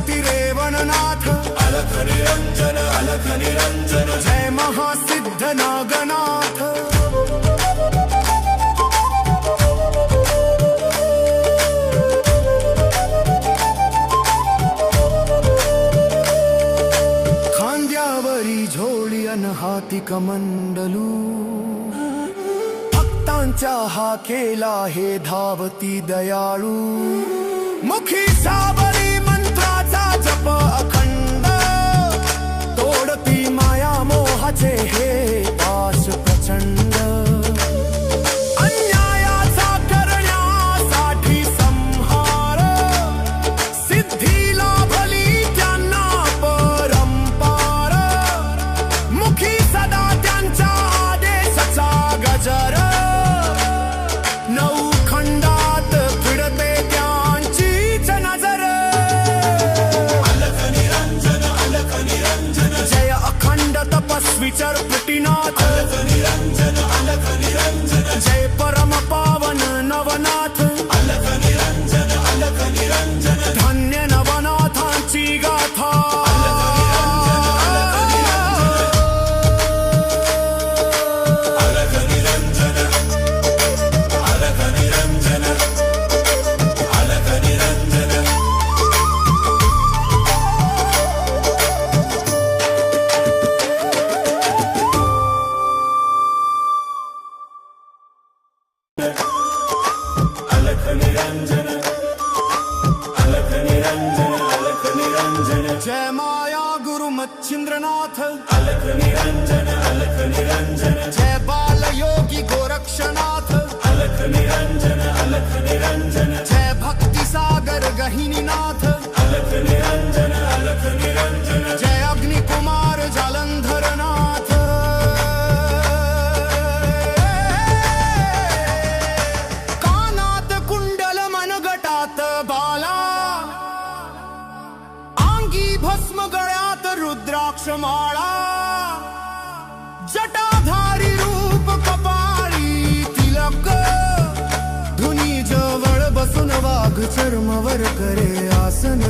शक्ती रेवणनाथ अलख निरंजन अलख निरंजन जय महासिद्ध नागनाथ खांद्यावरी झोळी अन हाती कमंडलू भक्तांच्या हाकेला हे धावती दयाळू मुखी सावरी मंत्राचा जप अखंड तोडती माया मोहाचे हे पाश प्रचंड अन्यायाचा करण्यासाठी संहार सिद्धी लाभली त्यांना परंपार मुखी सदा त्यांच्या आदेशाचा गजर नऊ खंडात फिरते त्यांचीच नजर अलख निरंजन जय अखंड तपस्वी चरपटीनाथ अलख निरंजन जय परम पावन नवनाथ अलख निरंजन धन्य नवनाथांची गाथा जय माया गुरु मच्छिंद्रनाथ अलख निरंजन जय बाल योगी गोरक्षनाथ अलख निरंजन जय भक्ति सागर गहिनीनाथ अलख निरंजन जय अग्नि कुमार जालंधरनाथ कानात कुंडल मनगटात बाला भस्म गळ्यात रुद्राक्ष माळा जटाधारी रूप कपाळी तिलक धुनी जवळ बसून वाघ चर्मवर करे आसन